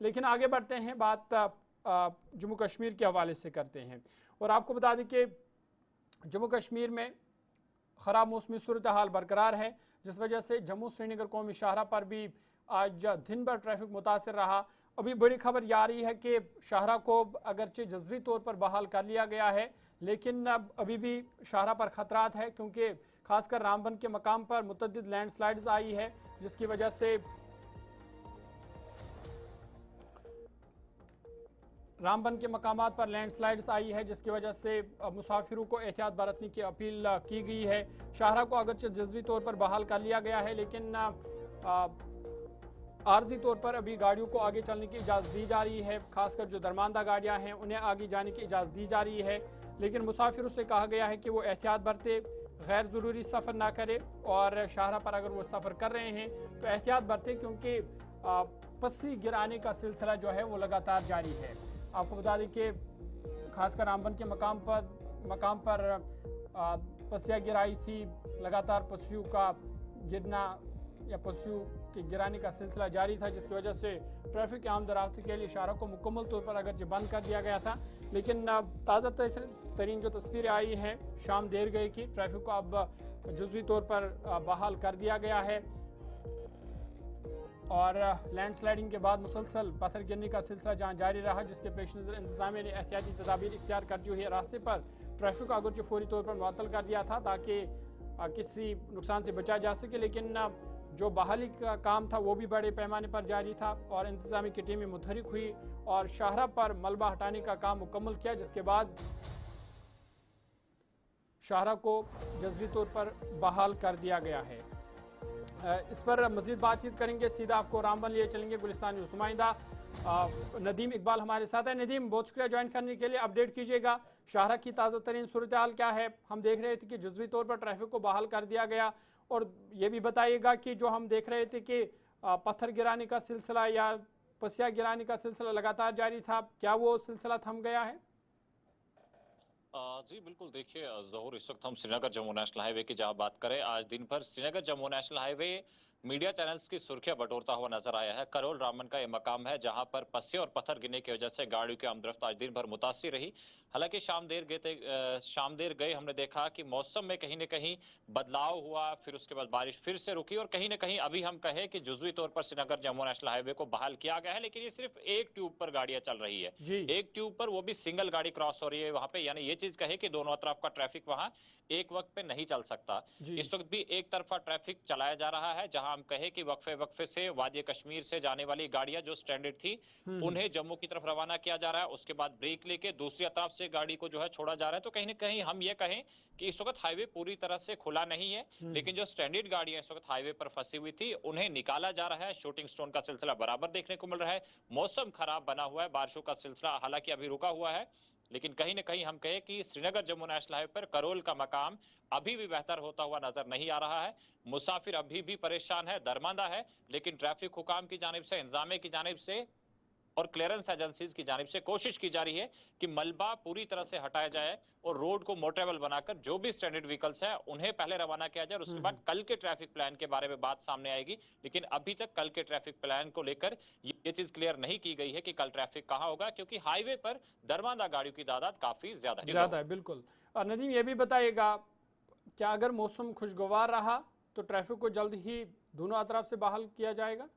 लेकिन आगे बढ़ते हैं, बात जम्मू कश्मीर के हवाले से करते हैं। और आपको बता दें कि जम्मू कश्मीर में ख़राब मौसमी सूरत हाल बरकरार है, जिस वजह से जम्मू श्रीनगर कौमी शाहरा पर भी आज दिन भर ट्रैफिक मुतासर रहा। अभी बड़ी खबर यह आ रही है कि शाहरा को अगरचे जज्वी तौर पर बहाल कर लिया गया है, लेकिन अब अभी भी शाहरा पर खतरात है, क्योंकि खासकर रामबन के मकाम पर मुतअद्दिद लैंडस्लाइड्स आई है, जिसकी वजह से रामबन के मकामात पर लैंडस्लाइड्स आई है, जिसकी वजह से मुसाफिरों को एहतियात बरतने की अपील की गई है। शाहरा को अगरचे जज्वी तौर पर बहाल कर लिया गया है, लेकिन आर्जी तौर पर अभी गाड़ियों को आगे चलने की इजाज़त दी जा रही है। खासकर जो दरमानदा गाड़ियां हैं उन्हें आगे जाने की इजाज़त दी जा रही है, लेकिन मुसाफिरों से कहा गया है कि वो एहतियात बरते, गैर ज़रूरी सफ़र ना करे, और शाहरा पर अगर वो सफ़र कर रहे हैं तो एहतियात बरते, क्योंकि पस्सी गिराने का सिलसिला जो है वो लगातार जारी है। आपको बता दें कि खासकर रामबन के मकाम पर पस्सियाँ गिराई थी, लगातार पस्सियों का गिरना या पस्सियों के गिराने का सिलसिला जारी था, जिसकी वजह से ट्रैफिक आम दराफ्ती के लिए शाहरा को मुकम्मल तौर पर अगरचे बंद कर दिया गया था, लेकिन ताज़ा तरीन जो तस्वीरें आई हैं शाम देर गए की, ट्रैफिक को अब जुज़वी तौर पर बहाल कर दिया गया है। और लैंडस्लाइडिंग के बाद मुसलसल पत्थर गिरने का सिलसिला जहाँ जारी रहा, जिसके पेश नज़र इंतजामिया ने एहतियाती तदाबीर इख्तियार करते हुए रास्ते पर ट्रैफिक को अगरचे फौरी तौर पर मुअत्तल कर दिया था, ताकि किसी नुकसान से बचा जा सके। लेकिन जो बहाली का काम था वो भी बड़े पैमाने पर जारी था, और इंतजामी की टीमें मुतहरिक हुई और शाहरा पर मलबा हटाने का काम मुकम्मल किया, जिसके बाद शाहरा को जज्वी तौर पर बहाल कर दिया गया है। इस पर मजीद बातचीत करेंगे, सीधा आपको रामबन लिए चलेंगे। गुलिस्तान न्यूज़ नुमाइंदा नदीम इकबाल हमारे साथ है। नदीम, बहुत शुक्रिया ज्वाइन करने के लिए। अपडेट कीजिएगा, शाहरा की ताज़ा तरीन सूरत हाल क्या है? हम देख रहे थे कि जुज़वी तौर पर ट्रैफिक को बहाल कर दिया गया, और ये भी बताइएगा कि जो हम देख रहे थे कि पत्थर गिराने का सिलसिला या पसिया गिराने का सिलसिला लगातार जारी था, क्या वो सिलसिला थम गया है? जी बिल्कुल, देखिए ज़हूर, इस वक्त हम श्रीनगर जम्मू नेशनल हाईवे की जहां बात करें, आज दिन भर Srinagar Jammu national highway media channels की सुर्खियां बटोरता हुआ नजर आया है। करोल रामन का यह मकाम है जहां पर पस्से और पत्थर गिरने की वजह से गाड़ियों की आमदरफ्त आज दिन भर मुतासिर रही। हालांकि शाम देर गए हमने देखा कि मौसम में कहीं न कहीं बदलाव हुआ, फिर उसके बाद बारिश फिर से रुकी, और कहीं न कहीं अभी हम कहें कि जुज़वी तौर पर श्रीनगर जम्मू नेशनल हाईवे को बहाल किया गया है, लेकिन ये सिर्फ एक ट्यूब पर गाड़ियां चल रही है। जी एक ट्यूब पर, वो भी सिंगल गाड़ी क्रॉस हो रही है वहां पे, यानी ये चीज कहे कि दोनों तरफ का ट्रैफिक वहां एक वक्त पे नहीं चल सकता। जी इस वक्त भी एक तरफा ट्रैफिक चलाया जा रहा है, जहां हम कहे कि वक्फे वक्फे से वादी कश्मीर से जाने वाली गाड़ियां जो स्टैंडर्ड थी हम्म उन्हें जम्मू की तरफ रवाना किया जा रहा है। उसके बाद ब्रेक लेके दूसरी तरफ से गाड़ी को जो है छोड़ा जा रहा है। तो कहीं ना कहीं हम ये कहें कि इस वक्त हाईवे पूरी तरह से खुला नहीं है, हम्म लेकिन जो स्टैंडर्ड गाड़ियां इस वक्त हाईवे पर फंसी हुई थी उन्हें निकाला जा रहा है। शूटिंग स्टोन का सिलसिला बराबर देखने को मिल रहा है। मौसम खराब बना हुआ है, बारिशों का सिलसिला हालांकि अभी रुका हुआ है, लेकिन कहीं न कहीं हम कहें कि श्रीनगर जम्मू नेशनल हाईवे पर करोल का मकाम अभी भी बेहतर होता हुआ नजर नहीं आ रहा है। मुसाफिर अभी भी परेशान है, दरमांदा है, लेकिन ट्रैफिक हुकाम की जानिब से, इंतजामिया की जानिब से और क्लियरेंस एजेंसीज की जानिब से कोशिश की जा रही है कि मलबा पूरी तरह से हटाया जाए और रोड को मोटरेबल बनाकर जो भी स्टैंडर्ड व्हीकल्स हैं उन्हें पहले रवाना किया जाए, और उसके बाद कल के ट्रैफिक प्लान के बारे में बात सामने आएगी। लेकिन अभी तक कल के ट्रैफिक प्लान को लेकर ये चीज क्लियर नहीं की गई है कि कल ट्रैफिक कहां होगा, क्योंकि हाईवे पर दरमांदा गाड़ियों की तादाद काफी ज्यादा ज़्यादा है, बिल्कुल। और नदीम, ये भी बताइएगा, क्या अगर मौसम खुशगवार रहा तो ट्रैफिक को जल्द ही दोनों अतराफ से बहाल किया जाएगा?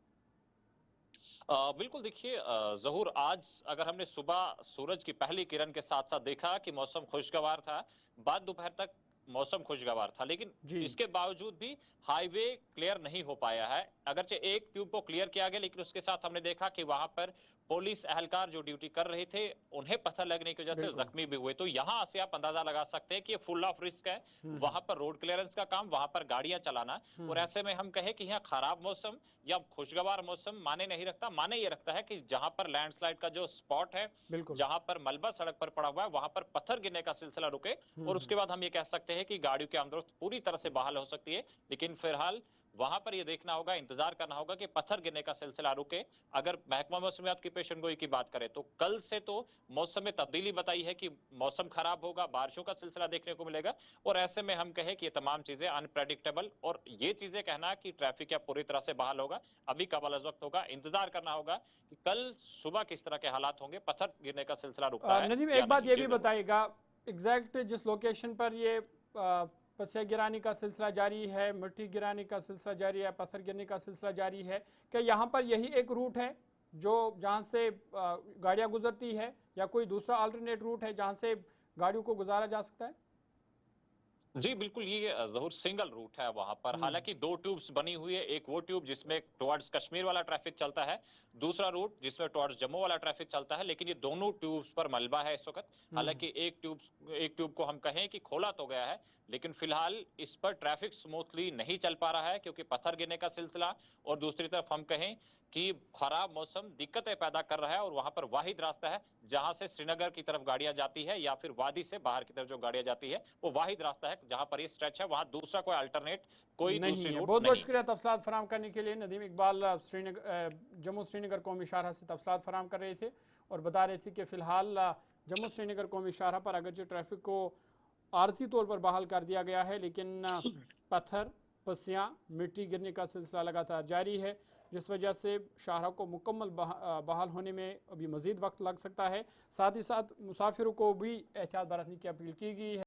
बिल्कुल, देखिए ज़हूर, आज अगर हमने सुबह सूरज की पहली किरण के साथ साथ देखा कि मौसम खुशगवार था, बाद दोपहर तक मौसम खुशगवार था, लेकिन जी इसके बावजूद भी हाईवे क्लियर नहीं हो पाया है। अगरचे एक ट्यूब को क्लियर किया गया, लेकिन उसके साथ हमने देखा कि वहां पर पुलिस एहलकार जो ड्यूटी कर रहे थे उन्हें पत्थर लगने की वजह से बिल्कुल। जख्मी भी हुए। तो यहां से आप अंदाजा लगा सकते हैं कि ये फुल ऑफ रिस्क है। वहां पर रोड क्लियरेंस का काम, वहां पर गाड़ियां चलाना, और ऐसे में हम कहें कि यहाँ खराब मौसम या खुशगवार मौसम माने नहीं रखता। माने ये रखता है कि जहां पर लैंडस्लाइड का जो स्पॉट है, बिल्कुल। जहां पर मलबा सड़क पर पड़ा हुआ है, वहां पर पत्थर गिरने का सिलसिला रुके, और उसके बाद हम ये कह सकते हैं कि गाड़ियों की आमदोरफ्त पूरी तरह से बहाल हो सकती है। लेकिन फिलहाल वहां पर ये देखना होगा, इंतजार करना होगा कि पत्थर गिरने का सिलसिला रुके। अगर महकमा मौसमियात की पेशन गोई की बात करें तो कल से तो मौसम में तब्दीली बताई है कि मौसम खराब होगा, बारिशों का सिलसिला देखने को मिलेगा, और ऐसे में हम कहें कि ये तमाम चीजें अनप्रेडिक्टेबल, और ये चीजें कहना कि ट्रैफिक या पूरी तरह से बहाल होगा, अभी कबल अज़ वक्त होगा। इंतजार करना होगा कि कल सुबह किस तरह के हालात होंगे, पत्थर गिरने का सिलसिला रुकता है नदीम, या एक बात नहीं। ये जी भी जरूर। बताइएगा, एग्जैक्ट जिस लोकेशन पर ये पसिया गिराने का सिलसिला जारी है, मिट्टी गिराने का सिलसिला जारी है, पत्थर गिरने का सिलसिला जारी है, क्या यहाँ पर यही एक रूट है जो जहाँ से गाड़ियाँ गुजरती है, या कोई दूसरा अल्टरनेट रूट है जहाँ से गाड़ियों को गुजारा जा सकता है? जी बिल्कुल, ये ज़हूर सिंगल रूट है वहां पर। हम्म। हालांकि दो ट्यूब्स बनी हुई है, एक वो ट्यूब जिसमें टुवर्ड्स कश्मीर वाला ट्रैफिक चलता है, दूसरा रूट जिसमें टुवर्ड्स जम्मू वाला ट्रैफिक चलता है, लेकिन ये दोनों ट्यूब्स पर मलबा है इस वक्त। हम्म। हालांकि एक ट्यूब को हम कहें कि खोला तो गया है, लेकिन फिलहाल इस पर ट्रैफिक स्मूथली नहीं चल पा रहा है क्योंकि पत्थर गिरने का सिलसिला, और दूसरी तरफ हम कहें कि खराब मौसम दिक्कतें पैदा कर रहा है, और वहां पर वाहिद रास्ता है जहां से श्रीनगर की तरफ गाड़ियां जाती है या फिर वादी से बाहर की तरफ जो गाड़ियां जाती है, वो वाहिद रास्ता है जहां पर ये स्ट्रेच है, वहां दूसरा कोई अल्टरनेट, कोई नहीं दूसरी है। रूट बहुत बहुत नहीं है। शुक्रिया तफसलात फराम करने के लिए। नदीम इकबाल जम्मू श्रीनगर कौमी शाहरा से तफसलात फराम कर रहे थे और बता रहे थे कि फ़िलहाल जम्मू श्रीनगर कौमी शाहरा पर अगरचे ट्रैफिक को आरजी तौर पर बहाल कर दिया गया है, लेकिन पत्थर, पसियाँ, मिट्टी गिरने का सिलसिला लगातार जारी है, जिस वजह से शाहरा को मुकम्मल बहाल होने में अभी मज़ीद वक्त लग सकता है। साथ ही साथ मुसाफिरों को भी एहतियात बरतने की अपील की गई है।